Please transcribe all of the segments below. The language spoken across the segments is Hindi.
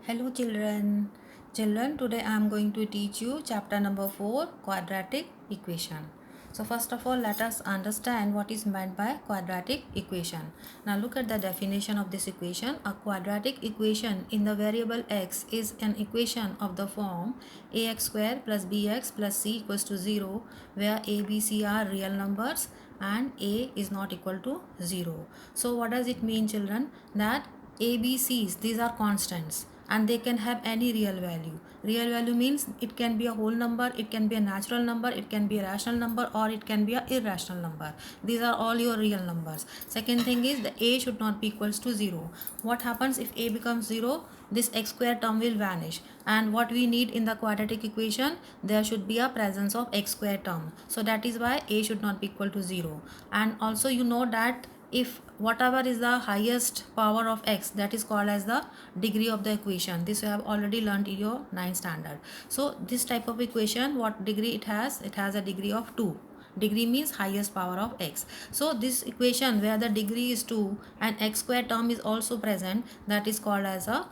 Hello children. Children, today I am going to teach you chapter number 4, quadratic equation. So first of all, let us understand what is meant by quadratic equation. Now look at the definition of this equation. A quadratic equation in the variable x is an equation of the form ax square plus bx plus c equals to 0, where a, b, c are real numbers and a is not equal to 0. So what does it mean, children? That a, b, c's, these are constants and they can have any real value. Real value means it can be a whole number, it can be a natural number, it can be a rational number, or it can be a irrational number. These are all your real numbers. Second thing is the a should not be equals to 0. What happens if a becomes 0? This x square term will vanish, and what we need in the quadratic equation, there should be a presence of x square term. So that is why a should not be equal to 0. And also you know that if whatever is the highest power of x, that is called as the degree of the equation. This you have already learned in your 9th standard. So this type of equation, what degree it has a degree of 2. Degree means highest power of x. So this equation where the degree is 2 and x square term is also present, that is called as a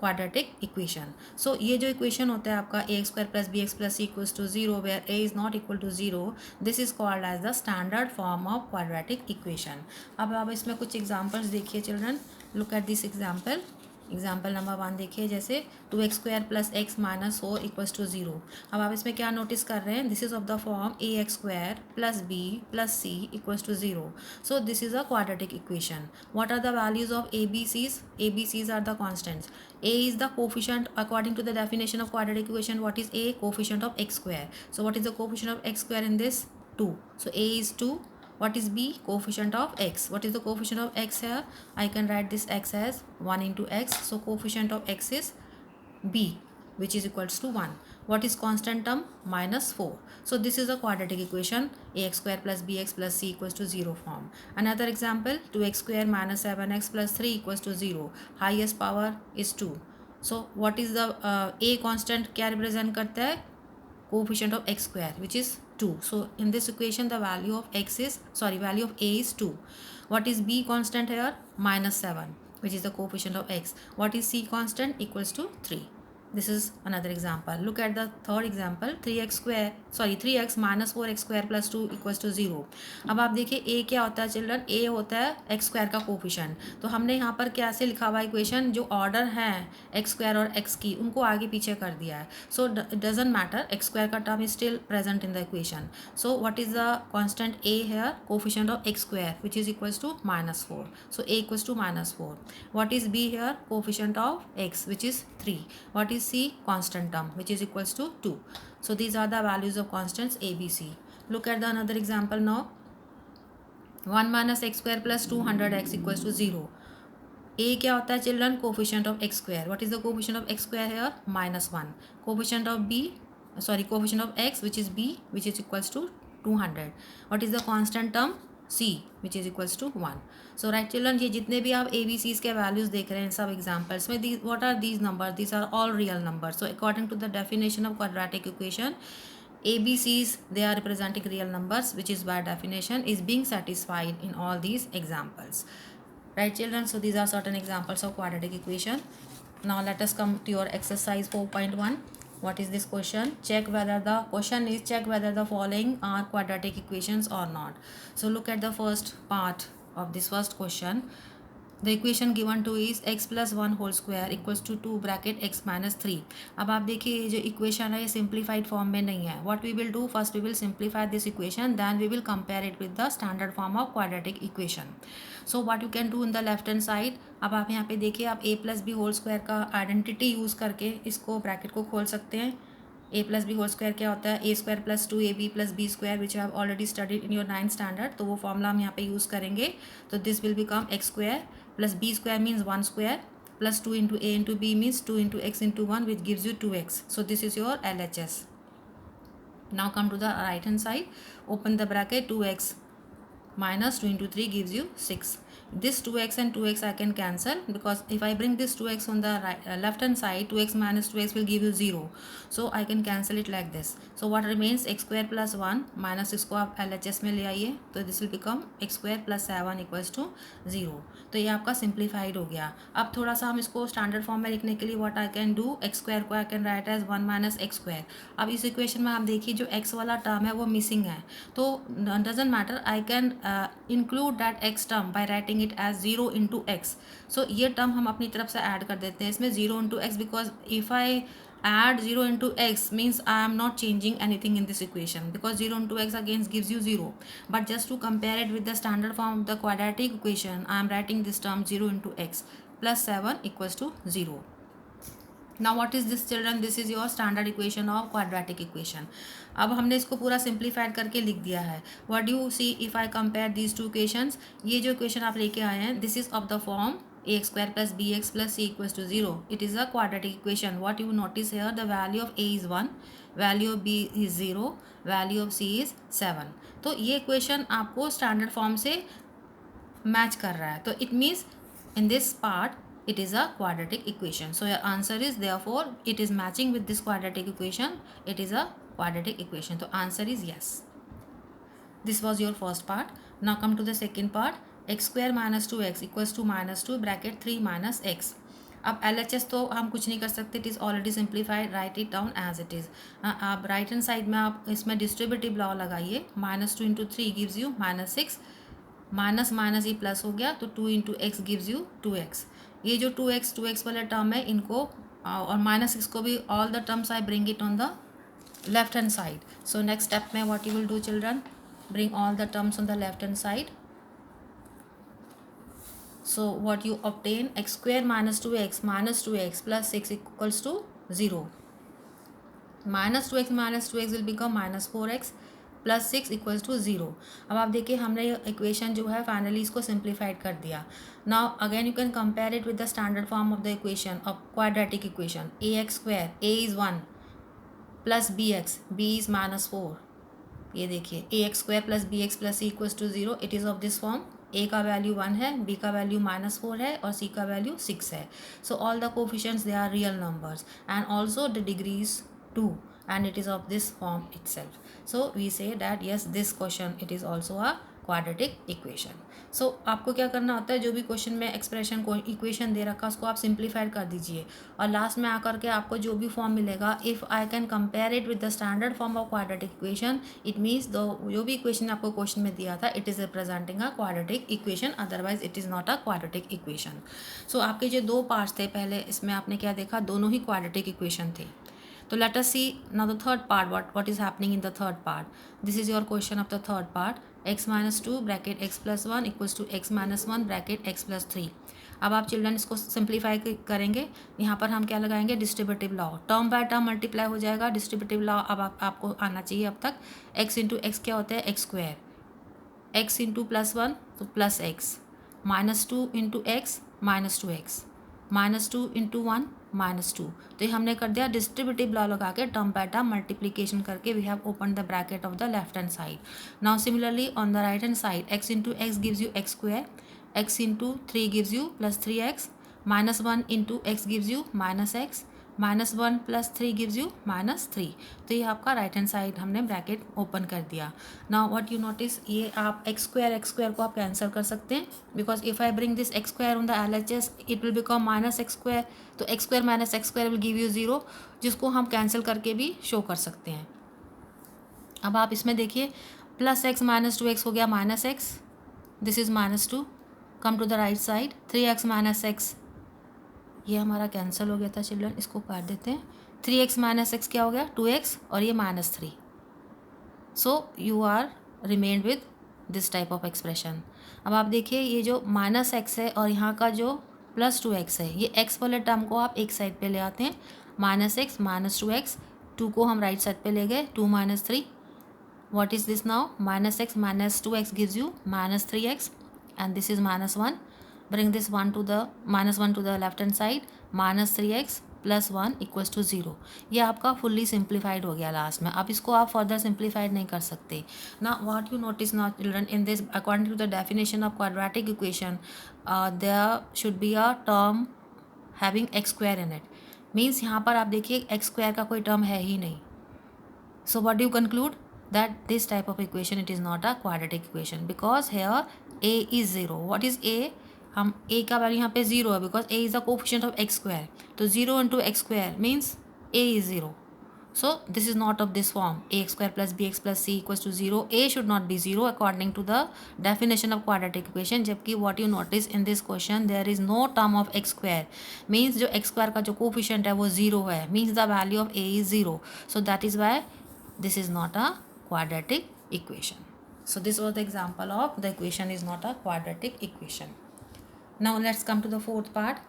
quadratic equation. So ये जो इक्वेशन होता है आपका a x square plus b x plus c equals to 0 where a is not equal to 0, this is called as the standard form of quadratic equation. अब आप इसमें कुछ एग्जांपल्स देखिए children. Look at this example. Example number 1 देखिए, जैसे 2x square plus x minus 4 equals to 0. अब आप इसमें क्या नोटिस कर रहे हैं? This is of the form a x square plus b plus c equals to 0. So this is a quadratic equation. What are the values of ABCs? ABCs are the constants. A is the coefficient according to the definition of quadratic equation. What is A? Coefficient of x square. So what is the coefficient of x square in this? 2. So A is 2. What is B? Coefficient of x. What is the coefficient of x here? I can write this x as 1 into x. So coefficient of x is B, which is equals to 1. What is constant term? Minus 4. So this is a quadratic equation, ax square plus bx plus c equals to 0 form. Another example, 2x square minus 7x plus 3 equals to 0. Highest power is 2. So what is the a constant क्या represent करता है? Coefficient of x square, which is 2. So in this equation the value of value of a is 2. What is b constant here? Minus 7, which is the coefficient of x. What is c constant? Equals to 3. This is another example. Look at the third example. 3x minus 4x square plus 2 equals to 0. अब आप देखिए a क्या होता है चिल्ड्रन? a होता है x स्क्वायर का कोफिशिएंट. तो हमने यहाँ पर कैसे लिखा हुआ इक्वेशन, जो ऑर्डर है x स्क्वायर और x की, उनको आगे पीछे कर दिया है. So it doesn't matter, x square का term is still present in the equation. So what is the constant a here? Coefficient of x square, which is equals to minus 4. So a equals to minus 4. What is b here? Coefficient of x, which is 3. What is c? Constant term, which is equals to 2. So these are the values of constants a, b, c. Look at the another example now. 1 minus x square plus 200x equals to 0. a क्या होता है children? Coefficient of x square. What is the coefficient of x square here? Minus 1. Coefficient of x, which is b, which is equals to 200. What is the constant term? c, which is equals to 1. So right children, ये जितने भी आप ABCs के values देख रहे हैं सब examples में, what are these numbers? These are all real numbers. So according to the definition of quadratic equation, ABCs, they are representing real numbers, which is by definition is being satisfied in all these examples. Right children, so these are certain examples of quadratic equation. Now let us come to your exercise 4.1. What is this question? Check whether the following are quadratic equations or not. So look at the first part of this first question. The equation given to is x plus 1 whole square equals to 2 bracket x minus 3. अब आप देखिए ये जो इक्वेशन है ये सिंप्लीफाइड फॉर्म में नहीं है. What we will do, first we will simplify this equation, then we will compare it with the standard form of quadratic equation. So what you can do in the left hand side, अब आप यहाँ पे देखिए, आप a plus b whole square का आइडेंटिटी यूज़ करके इसको ब्रैकेट को खोल सकते हैं. a plus b whole square क्या होता है? a square plus 2ab plus b square, which have already studied in your 9th standard. तो वो फॉर्मूला हम यहाँ पे यूज़ करेंगे. तो this will become x square plus b square means 1 square plus 2 into a into b means 2 into x into 1, which gives you 2x. So this is your LHS. Now come to the right hand side, open the bracket, 2x minus 2 into 3 gives you 6. this 2x and 2x I can cancel, because if I bring this 2x on the left hand side, 2x minus 2x will give you 0, so I can cancel it like this. So what remains, x square plus 1 minus, इसको आप LHS में ले आइए, तो this will become x square plus 7 equals to 0. तो ये आपका सिंप्लीफाइड हो गया. अब थोड़ा सा हम इसको स्टैंडर्ड फॉर्म में लिखने के लिए what I can do, x square को I can write as 1 minus x square. अब इस इक्वेशन में आप देखिए जो x वाला टर्म है वो मिसिंग है, तो doesn't matter, I can include that x term by writing it as 0 into x. So ये टर्म हम अपनी तरफ से ऐड कर देते हैं इसमें 0 into x, because if I add 0 into x means I am not changing anything in this equation, because 0 into x again gives you 0, but just to compare it with the standard form of the quadratic equation, I am writing this term 0 into x plus 7 equals to 0. Now what is this children, this is your standard equation of quadratic equation. अब हमने इसको पूरा सिंप्लीफाइड करके लिख दिया है. what do you see if I compare these two equations, ये जो इक्वेशन आप लेके आए हैं, this is of the form ax square plus bx plus c equals to 0. It is a quadratic equation. What you notice here, the value of a is 1, value of b is 0, value of c is 7. तो ये इक्वेशन आपको स्टैंडर्ड फॉर्म से मैच कर रहा है, तो it means in this part it is a quadratic equation. So your answer is, therefore it is matching with this quadratic equation, it is a quadratic equation. So answer is yes. This was your first part. Now come to the second part. x square minus 2x equals to minus 2 bracket 3 minus x. अब LHS तो हम कुछ नहीं कर सकते, it is already simplified, right it down as it is. आप राइट हैंड साइड में आप इसमें डिस्ट्रीब्यूटिव लॉ लगाइए, minus 2 into 3 gives you minus 6, minus minus ये प्लस हो गया, तो 2 into x gives you 2x. ये जो 2x वाले टर्म है इनको और माइनस 6 को भी, all the terms I bring it on the left hand side. So next step में what you will do children, bring all the terms on the left hand side. So what you obtain, x square minus 2x plus 6 equals to 0. minus 2x will become minus 4x plus 6 equals to 0. अब आप देखिए हमने ये इक्वेशन जो है फाइनली इसको सिंप्लीफाइड कर दिया. Now again you can compare it with the standard form of the equation of quadratic equation. ax square, a is 1 plus bx, b is minus 4. ये देखिए ax square plus b x plus c equals to 0. It is of this form, a का वैल्यू 1 है, b का वैल्यू -4 है और c का वैल्यू 6 है. So all the coefficients they are real numbers and also the degrees 2 and it is of this form itself. So we say that yes, this question it is also a quadratic equation. So आपको क्या करना होता है, जो भी क्वेश्चन में एक्सप्रेशन को इक्वेशन दे रखा उसको आप सिंप्लीफाइड कर दीजिए और लास्ट में आकर के आपको जो भी फॉर्म मिलेगा, if I can compare it with the standard form of quadratic equation, it means जो भी इक्वेशन आपको क्वेश्चन में दिया था it is representing a quadratic equation, otherwise it is not a quadratic equation. So आपके जो दो पार्ट्स थे पहले, इसमें आपने क्या देखा, दोनों ही क्वाड्रेटिक इक्वेशन थे. So let us see now the third part, what is happening in the third part. This is your question of the third part. x minus 2 bracket x plus 1 equals to x minus 1 bracket x plus 3. अब आप चिल्ड्रन इसको सिंप्लीफाई करेंगे, यहाँ पर हम क्या लगाएंगे, distributive law. Term by term multiply हो जाएगा. डिस्ट्रीब्यूटिव लॉ अब आपको आना चाहिए. अब तक x इंटू एक्स क्या होता है, x square, x into plus 1 तो plus x, minus 2 into x minus 2x, minus 2 into 1 minus 2. तो ये हमने कर दिया डिस्ट्रीब्यूटिव लॉ लगा के, टर्म बाय टर्म मल्टीप्लीकेशन करके we have open the bracket of the left hand side. Now similarly on the right hand side, x into x gives you x square, x into 3 gives you plus 3x, minus 1 into x gives you minus x, minus 1 plus 3 gives you minus 3. तो ये आपका राइट हैंड साइड हमने ब्रैकेट ओपन कर दिया. नाउ व्हाट यू नोटिस, ये आप एक्स स्क्वायर को आप कैंसिल कर सकते हैं, because if I bring this x square on the LHS it will become minus x square. तो x square minus x square will give you 0, जिसको हम कैंसिल करके भी शो कर सकते हैं. अब आप इसमें देखिए, प्लस एक्स माइनस 2x हो गया minus x, this is minus 2. Come to the right side, 3x minus x, ये हमारा कैंसिल हो गया था चिल्ड्रन, इसको काट देते हैं. 3x माइनस एक्स क्या हो गया, 2x और ये minus 3. So you are remained with this type of expression. अब आप देखिए, ये जो माइनस एक्स है और यहाँ का जो प्लस 2x है, ये x वाले टर्म को आप एक साइड पे ले आते हैं, माइनस एक्स माइनस 2x, 2 को हम राइट साइड पे ले गए, 2 minus 3. What is this now, minus x minus 2x gives you minus 3x and this is minus 1. Bring this 1 to the minus 1 to the left hand side, minus 3x plus 1 equals to 0। ये आपका फुल्ली सिंप्लीफाइड हो गया लास्ट में। अब इसको आप फर्दर सिंप्लीफाइड नहीं कर सकते ना। What you notice now children, in this according to the definition of quadratic equation there should be a term having x square in it. Means यहाँ पर आप देखिए एक्स स्क्वायर का कोई टर्म है ही नहीं। So what do you conclude? That this type of equation, it is not a quadratic equation because here a is 0. What is a? हम a का वैल्यू यहाँ पे 0 है because a is the coefficient of x square. तो 0 into x square means a is 0. So this is not of this form. ax square plus bx plus c equals to 0. A should not be 0 according to the definition of quadratic equation. जबकि what you notice in this question, there is no term of x square. Means जो x square का जो coefficient है वो 0 है. Means the value of a is 0. So that is why this is not a quadratic equation. So this was the example of the equation is not a quadratic equation. Now let's come to the fourth part.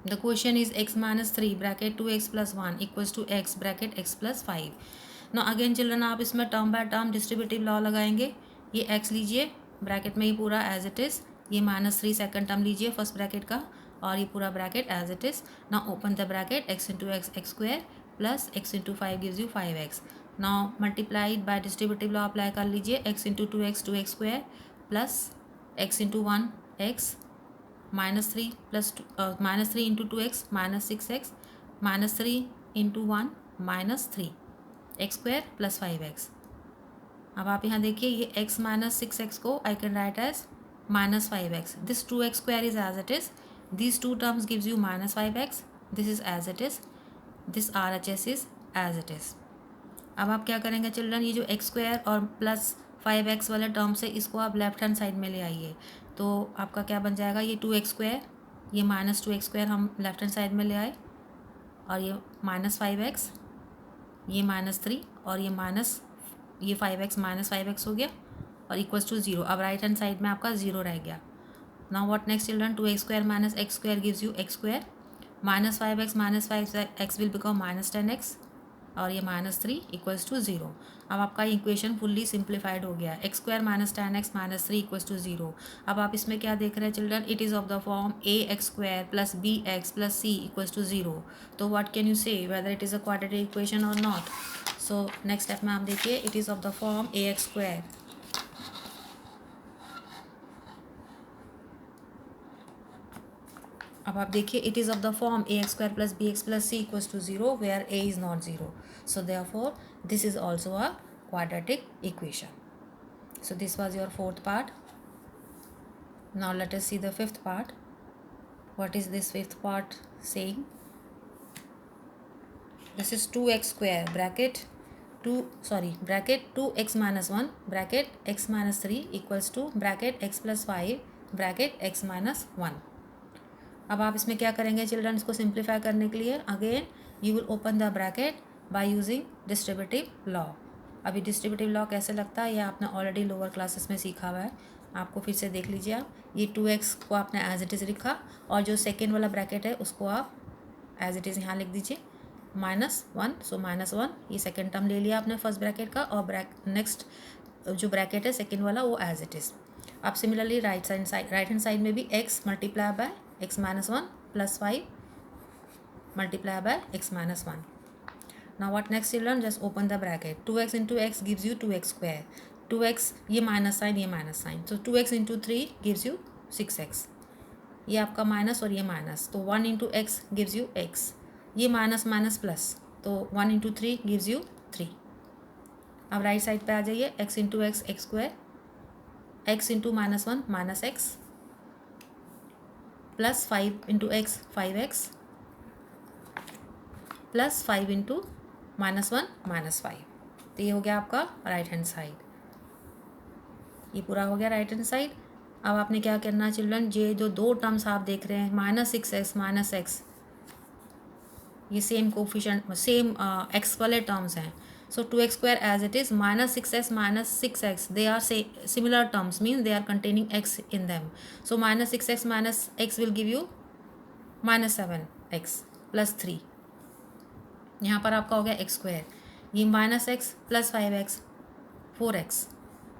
The question is x minus 3 bracket 2x plus 1 equals to x bracket x plus 5. Now again children, आप इसमें term by term distributive law लगाएंगे. ये x लीजिए ब्रैकेट में ही पूरा एज इट इज़, ये -3 सेकंड टर्म लीजिए फर्स्ट ब्रैकेट का, और ये पूरा bracket as it is. Now open the bracket, x into x x square plus x into 5 gives you 5x. Now multiplied by distributive law apply कर लीजिए. x into 2x square plus x into 1 x -3 plus -3 into 2x -6x -3 into 1 -3 x square plus 5x. अब आप यहाँ देखिए ये x माइनस 6x को I can write as -5x. This 2x square is as it is. This two terms gives you -5x. This is as it is. This RHS is as it is. अब आप क्या करेंगे चिल्ड्रन, ये जो x स्क्वायर और प्लस 5x वाले टर्म से इसको आप लेफ्ट हैंड साइड में ले आइए. तो आपका क्या बन जाएगा, ये 2x स्क्वायर, ये -2x स्क्वायर हम लेफ्ट हैंड साइड में ले आए, और ये -5x, ये -3 और ये 5x -5x हो गया और इक्वल्स टू 0. अब राइट हैंड साइड में आपका 0 रह गया. Now what next children, 2x square minus x square gives you x square. -5x -5x will become -10x और ये -3 इक्वल्स टू 0. अब आपका इक्वेशन फुल्ली सिंप्लीफाइड हो गया. x square -10x -3 equals to 0. अब आप इसमें क्या देख रहे हैं children, it is of the form ax square plus bx plus c equals to 0. तो what can you say whether it is a quadratic equation और नॉट. सो नेक्स्ट स्टेप में आप देखिए, it is of the form ax square. अब आप देखिए it is of the form ax square plus bx plus c equals to 0 where a is not 0. So therefore this is also a quadratic equation. So this was your fourth part. Now let us see the fifth part. What is this fifth part saying? This is 2x square bracket 2x minus 1 bracket x minus 3 equals to bracket x plus 5 bracket x minus 1. अब आप इसमें क्या करेंगे चिल्ड्रन, इसको सिंप्लीफाई करने के लिए again you will open the bracket by using distributive law. अभी डिस्ट्रीब्यूटिव लॉ कैसे लगता है ये आपने ऑलरेडी लोअर क्लासेस में सीखा हुआ है, आपको फिर से देख लीजिए. आप ये 2x को आपने एज इट इज़ लिखा और जो सेकेंड वाला ब्रैकेट है उसको आप एज इट इज़ यहाँ लिख दीजिए -1. सो -1 ये सेकेंड टर्म ले लिया आपने फर्स्ट ब्रैकेट का, और नेक्स्ट जो ब्रैकेट है सेकेंड वाला वो एज इट इज़. अब सिमिलरली राइट हैंड साइड में भी x multiply by x minus 1 plus 5 multiply by x minus 1. Now what next children, just open the bracket. 2x into x gives you 2x square. 2x ये माइनस साइन, तो 2x into 3 gives you 6x. ये आपका माइनस और ये माइनस, तो 1 into x gives you x. ये माइनस माइनस प्लस, तो 1 into 3 gives you 3. अब राइट साइड पे आ जाइए, x into x x square, x into -1 minus x plus 5 into x 5x plus 5 into -1 -5. तो ये हो गया आपका राइट हैंड साइड. ये पूरा हो गया राइट हैंड साइड. अब आपने क्या करना है चिल्ड्रन, ये जो दो टर्म्स आप देख रहे हैं -6x -x, ये सेम कोफिशिएंट सेम x वाले टर्म्स हैं. So 2x square as it is, -6x -6x, they are similar terms, means they are containing x in them. So -6x -x will give you -7x plus 3. यहाँ पर आपका हो गया x square. ये -x plus 5x 4x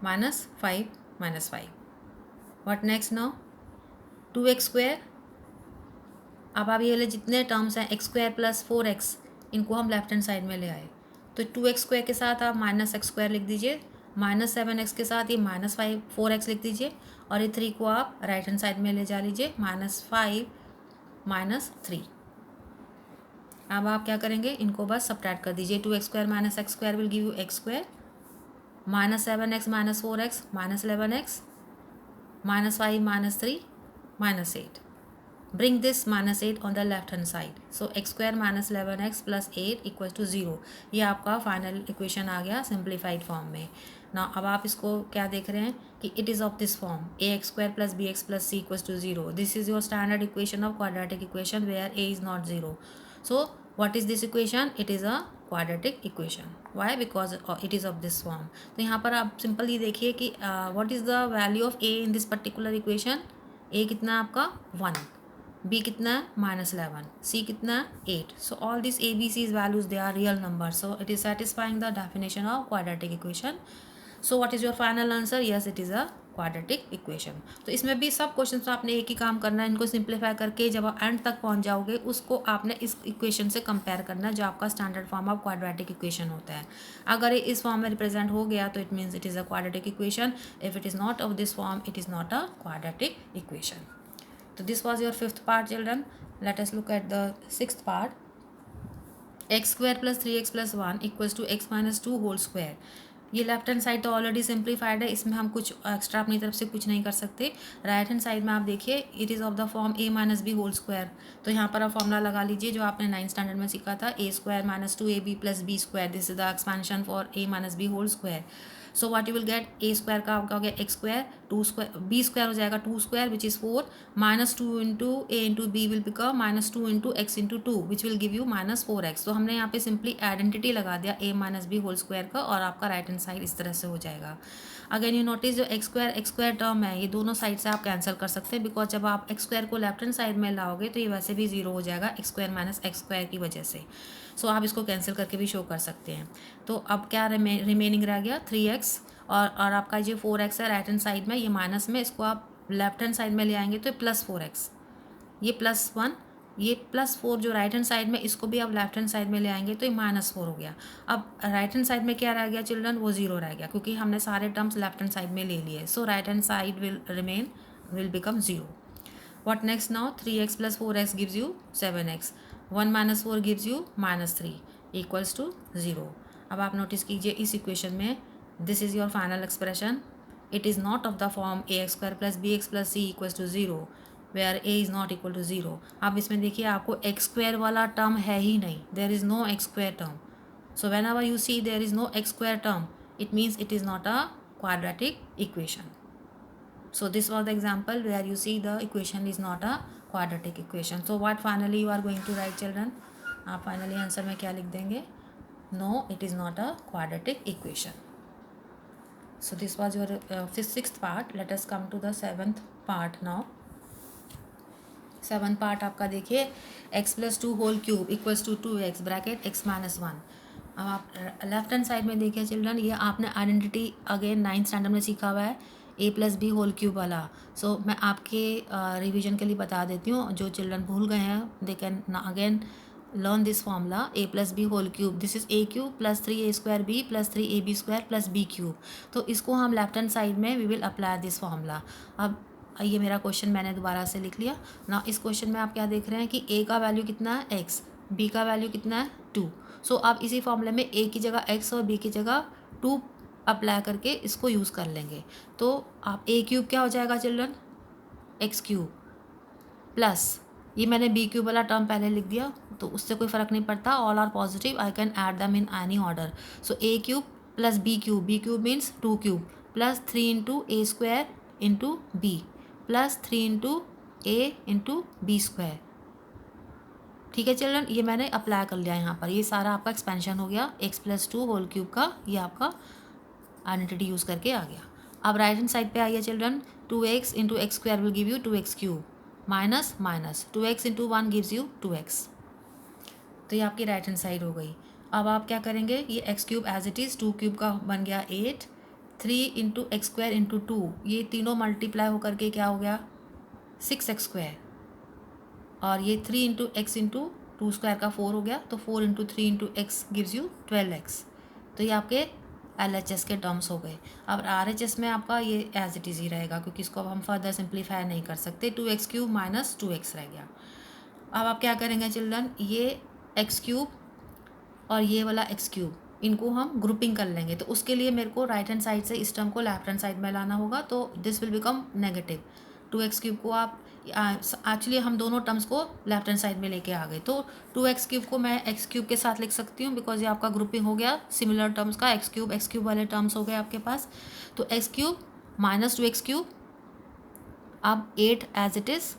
-5 -5. What next now? 2x square अब आप ये वाले जितने टर्म्स हैं एक्स स्क्वायर प्लस 4x, इनको हम लेफ्ट हैंड साइड में ले आए, तो 2x स्क्वायर के साथ आप माइनस एक्स स्क्वायर लिख दीजिए, माइनस 7x के साथ ये माइनस 4x लिख दीजिए, और ये 3 को आप राइट हैंड साइड में ले जा लीजिए, -5 -3। अब आप क्या करेंगे, इनको बस सब्ट्रैक्ट कर दीजिए, 2x square minus x square will give you x square, -7x -4x -11x -5 -3 -8. Bring this -8 on the left hand side. So x square minus 11x plus 8 equals to 0. ये आपका फाइनल इक्वेशन आ गया सिंप्लीफाइड फॉर्म में ना। अब आप इसको क्या देख रहे हैं कि it is of this form ax square plus bx plus c equals to 0. This is your standard equation of quadratic equation where a is not 0. So what is this equation? It is a quadratic equation. Why? Because it is of this form. तो यहाँ पर आप सिंपली देखिए कि what is the value of a in this particular equation? a कितना आपका 1, b कितना है -11, c कितना है 8. So all this a b c's values they are real number, so it is satisfying the definition of quadratic equation. So what is your final answer? Yes, it is a quadratic equation. तो इसमें भी सब क्वेश्चंस आपने एक ही काम करना है, इनको सिंप्लीफाई करके जब आप एंड तक पहुंच जाओगे उसको आपने इस इक्वेशन से कंपेयर करना है जो आपका standard form of quadratic equation होता है. अगर ये इस फॉर्म में रिप्रेजेंट हो गया तो it means it is a quadratic equation. If it is not of this form it is not a quadratic equation. So this was your fifth part, children. Let us look at the sixth part. X square plus 3x plus 1 equals to x minus 2 whole square. ये लेफ्ट हैंड साइड तो ऑलरेडी सिंप्लीफाइड है, इसमें हम कुछ एक्स्ट्रा अपनी तरफ से कुछ नहीं कर सकते. राइट हैंड साइड में आप देखिए it is of the form a minus b whole square. तो यहाँ पर आप फॉर्मूला लगा लीजिए जो आपने 9th स्टैंडर्ड में सीखा था, a square minus 2ab plus b square. This is the expansion for a minus b whole square. So what you will get, a square का आपका हो गया x square, 2 square b square हो जाएगा 2 square which is 4, -2 into a into b will become -2 into x into 2 which will give you -4x. तो हमने यहाँ पे सिंपली आइडेंटिटी लगा दिया a minus b whole square का, और आपका राइट हैंड साइड इस तरह से हो जाएगा. अगेन यू नोटिस जो एक्स स्क्वायर टर्म है ये दोनों साइड से आप कैंसिल कर सकते हैं, बिकॉज जब आप एक्स स्क्वायर को लेफ्ट हैंड साइड में लाओगे तो ये वैसे भी 0 हो जाएगा x square minus x square की वजह से. सो आप इसको कैंसिल करके भी शो कर सकते हैं. तो अब क्या रिमेनिंग रह गया 3x, और आपका जो 4x है राइट हैंड साइड में, ये माइनस में, इसको आप लेफ्ट हैंड साइड में ले आएंगे तो +4x, ये +1, ये +4 जो राइट हैंड साइड में, इसको भी आप लेफ्ट हैंड साइड में ले आएंगे तो ये -4 हो गया. अब राइट हैंड साइड में क्या रह गया चिल्ड्रन? वो 0 रह गया क्योंकि हमने सारे टर्म्स लेफ्ट हैंड साइड में ले लिए. So right hand side will become 0. What next now? 3x plus 4x gives you 7x. 1 minus 4 gives you -3 equals to 0. अब आप नोटिस कीजिए इस इक्वेशन में this is your final expression. It is not of the form ax square plus bx plus c equals to 0 where a is not equal to 0. अब इसमें देखिए आपको x स्क्वायर वाला टर्म है ही नहीं, there is no x square term. So whenever you see there is no x square term it means it is not a quadratic equation. So this was the example where you see the equation is not a quadratic equation. So what finally you are going to write, children? आप finally आंसर में क्या लिख देंगे? No, it is not a quadratic equation. So this was your sixth part. Let us come to the seventh part now. Seven part आपका देखिए x प्लस 2 whole cube equals to 2x bracket x minus 1. अब आप लेफ्ट हैंड साइड में देखिए चिल्ड्रन, ये आपने आइडेंटिटी अगेन 9th स्टैंडर्ड में सीखा हुआ है, a plus b whole cube वाला. सो मैं आपके रिवीजन के लिए बता देती हूँ, जो चिल्ड्रन भूल गए हैं they can again learn this formula. a plus b whole cube, this is a cube plus 3a square b plus 3ab square plus b cube. तो इसको हम लेफ्ट हैंड साइड में we will apply this formula. अब ये मेरा क्वेश्चन मैंने दोबारा से लिख लिया ना. इस क्वेश्चन में आप क्या देख रहे हैं कि a का वैल्यू कितना है x, b का वैल्यू कितना है 2. सो आप इसी फॉर्मूले में a की जगह x और b की जगह 2 अप्लाई करके इसको यूज़ कर लेंगे. तो आप a क्यूब क्या हो जाएगा चिल्ड्रन? x क्यूब प्लस ये मैंने b क्यूब वाला टर्म पहले लिख दिया तो उससे कोई फ़र्क नहीं पड़ता, all are positive, I can add them in any order. So a cube plus b cube means 2 cube plus 3 into a square into b plus 3 into a into b square. ठीक है चिल्ड्रन, ये मैंने अप्लाई कर लिया यहाँ पर. ये सारा आपका एक्सपेंशन हो गया x प्लस 2 होल क्यूब का, ये आपका आइडेंटिटी यूज़ करके आ गया. अब राइट हैंड साइड पे आइए children, 2x into x square will give you 2x cube minus 2x into 1 gives you 2x. तो ये आपकी राइट हैंड साइड हो गई. अब आप क्या करेंगे, ये x cube as it is 2 cube का बन गया 8, 3 इंटू एक्स स्क्वायर इंटू 2, ये तीनों मल्टीप्लाई होकर के क्या हो गया 6x स्क्वायर. और ये 3 into x into two square का 4 हो गया, तो 4 into 3 into x gives you 12x। तो ये आपके LHS के टर्म्स हो गए। अब RHS में आपका ये एज इट इज़ ही रहेगा, क्योंकि इसको अब हम फर्दर सिंप्लीफाई नहीं कर सकते। 2x क्यूब माइनस 2x रह गया। अब आप क्या करेंगे चिल्ड्रन, ये x क्यूब और ये वाला x क्यूब, इनको हम ग्रुपिंग कर लेंगे। तो उसके लिए मेरे को राइट हैंड साइड से इस टर्म को लेफ्ट हैंड साइड में लाना होगा, तो this will become negative. 2x cube को आप एक्चुअली हम दोनों टर्म्स को लेफ्ट हैंड साइड में लेके आ गए, तो 2x क्यूब को मैं x क्यूब के साथ लिख सकती हूँ, बिकॉज ये आपका ग्रुपिंग हो गया सिमिलर टर्म्स का। x क्यूब वाले टर्म्स हो गए आपके पास। तो x cube minus 2x cube, अब 8 एज इट इज़,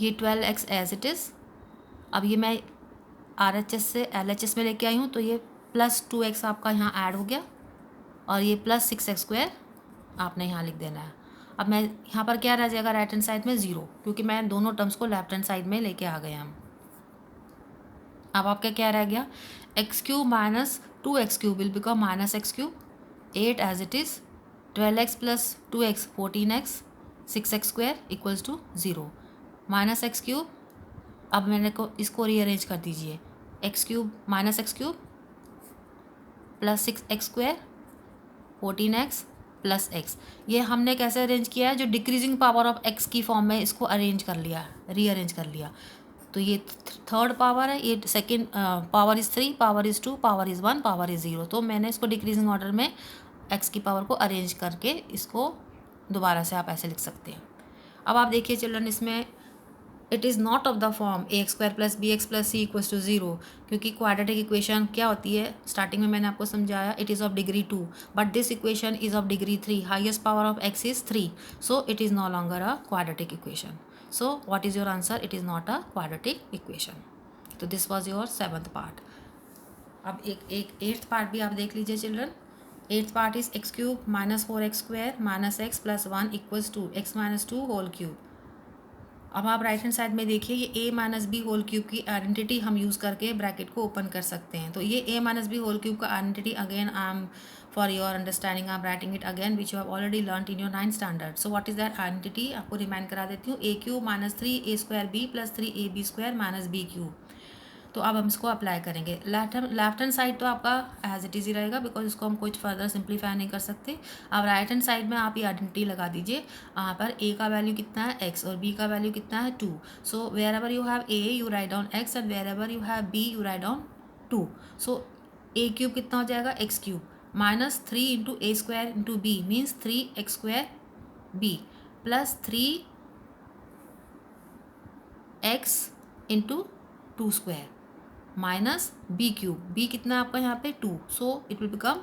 ये 12x एज इट इज़। अब ये मैं RHS से LHS में लेके आई हूँ, तो ये प्लस 2x आपका यहाँ ऐड हो गया, और ये प्लस 6x स्क्वायर आपने यहाँ लिख देना है। अब मैं यहाँ पर क्या रह जाएगा राइट हैंड साइड में 0, क्योंकि मैं दोनों टर्म्स को लेफ्ट हैंड साइड में लेके आ गए हम। अब आपका क्या रह गया, x cube minus 2x cube will become minus x cube, 8 as it is, 12x plus 2x 14x, 6x square equals to 0, minus x cube. अब मैंने को इसको रीअरेंज कर दीजिए, x cube minus x cube plus 6x square 14x plus x। ये हमने कैसे अरेंज किया है, जो डिक्रीजिंग पावर ऑफ x की फॉर्म में इसको अरेंज कर लिया, रीअरेंज कर लिया। तो ये थर्ड पावर है, ये second power is 3, power is 2, power is 1, power is 0। तो मैंने इसको डिक्रीजिंग ऑर्डर में x की पावर को अरेंज करके इसको दोबारा से आप ऐसे लिख सकते हैं। अब आप देखिए चिल्ड्रन, इसमें it is not of the form ax square plus bx plus c equals to 0, क्योंकि क्वाड्रेटिक इक्वेशन क्या होती है, स्टार्टिंग में मैंने आपको समझाया, it is of degree 2, but this equation is of degree 3, highest power of x is 3, so it is no longer a quadratic equation. So what is your answer, it is not a quadratic equation. तो this was your 7th part. अब एक 8th पार्ट भी आप देख लीजिए children. 8th part is x cube minus 4x square minus x plus 1 equals to x minus 2 whole cube. अब आप राइट हैंड साइड में देखिए, ये a minus b whole cube की आइडेंटिटी हम यूज़ करके ब्रैकेट को ओपन कर सकते हैं। तो ये a minus b whole cube का identity again I am for your understanding I am writing it again which you have already learn in your 9th standard. So what is that identity, आपको रिमाइंड करा देती हूँ, a cube minus 3a square b plus 3ab square minus b cube. तो अब हम इसको अप्लाई करेंगे। लेफ्ट हैंड साइड तो आपका एज इट इज़ ही रहेगा, बिकॉज इसको हम कुछ फर्दर सिंप्लीफाई नहीं कर सकते। अब राइट हैंड साइड में आप ये आइडेंटिटी लगा दीजिए। यहाँ पर a का वैल्यू कितना है x और b का वैल्यू कितना है 2। So wherever you have a you write down x and wherever you have b you write down 2। So a cube कितना हो जाएगा, x cube minus 3 into a square into b means 3x square b plus 3x into 2 square minus b cube, b कितना है आपका यहाँ पे 2, so it will become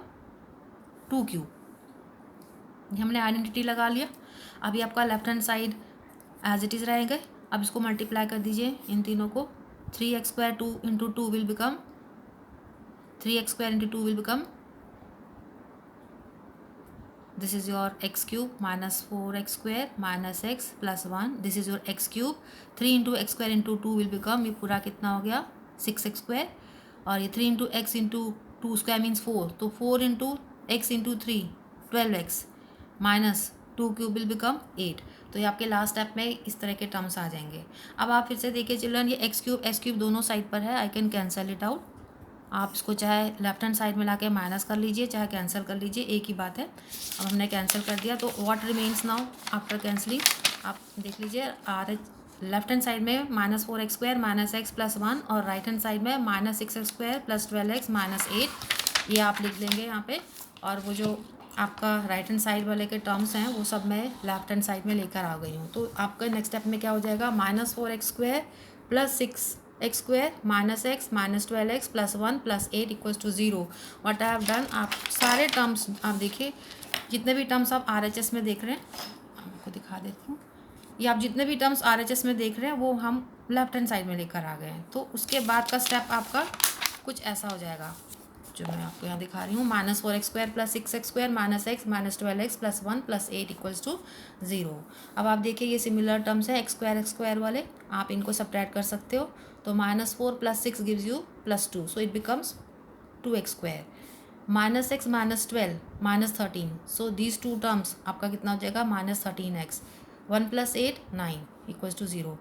2 cube. हमने आइडेंटिटी लगा लिया। अभी आपका left hand side as it is रहेंगे। अब इसको मल्टीप्लाई कर दीजिए इन तीनों को, 3x square 2 into 2 will become 3x square into 2 will become this is your x cube minus 4x square minus x plus 1, this is your x cube. 3 into x square into 2 will become, ये पूरा कितना हो गया 6x स्क्वायर, और ये 3 into x into 2 square means 4, तो 4 into x into 3 12x minus 2 cube will become 8। तो ये आपके लास्ट स्टेप में इस तरह के टर्म्स आ जाएंगे। अब आप फिर से देखिए चिल्ड्रन, ये x क्यूब दोनों साइड पर है, I can cancel it out. आप इसको चाहे लेफ्ट हैंड साइड में ला के माइनस कर लीजिए, चाहे कैंसिल कर लीजिए, एक ही बात है। अब हमने कैंसिल कर दिया, तो what remains now after cancelling, आप देख लीजिए लेफ्ट हैंड साइड में minus 4x square minus x plus 1 और राइट हैंड साइड में minus 6x square plus 12x minus 8, ये आप लिख लेंगे यहाँ पे। और वो जो आपका राइट हैंड साइड वाले के टर्म्स हैं वो सब मैं लेफ्ट हैंड साइड में लेकर आ गई हूँ। तो आपका नेक्स्ट स्टेप में क्या हो जाएगा, minus 4x square plus 6x square minus x minus 12x plus 1 plus 8 equals to 0। What I have done, आप सारे टर्म्स आप देखिए, जितने भी टर्म्स आप RHS में देख रहे हैं, आपको दिखा देती हूँ, ये आप जितने भी टर्म्स RHS में देख रहे हैं वो हम लेफ्ट हैंड साइड में लेकर आ गए हैं। तो उसके बाद का स्टेप आपका कुछ ऐसा हो जाएगा जो मैं आपको यहाँ दिखा रही हूँ, minus 4x square plus 6x square minus x minus 12x plus 1 plus 8 equals to 0। अब आप देखिए ये सिमिलर टर्म्स है x स्क्वायर वाले, आप इनको सब्ट्रैक्ट कर सकते हो। तो minus 4 plus 6 gives you plus 2, so it becomes 2x square minus x minus 12 minus 13, so these two terms आपका कितना हो जाएगा minus 13x, 1 plus 8 9 equals to 0।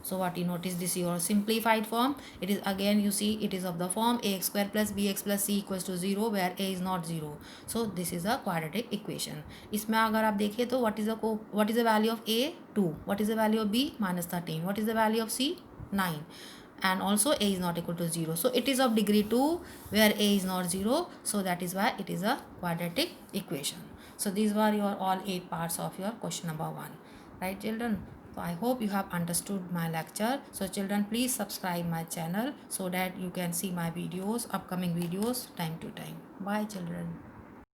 So what you notice, this is your simplified form. It is again, you see, it is of the form ax square plus bx plus c equals to 0 where a is not 0. So this is a quadratic equation. इसमें अगर आप देखें तो what is the value of a 2, what is the value of b minus 13, what is the value of c 9, and also a is not equal to 0. So it is of degree 2 where a is not 0. So that is why it is a quadratic equation. So these were your all 8 parts of your question number 1. Right, children? So I hope you have understood my lecture. So children, please subscribe my channel so that you can see my videos, upcoming videos time to time. Bye children.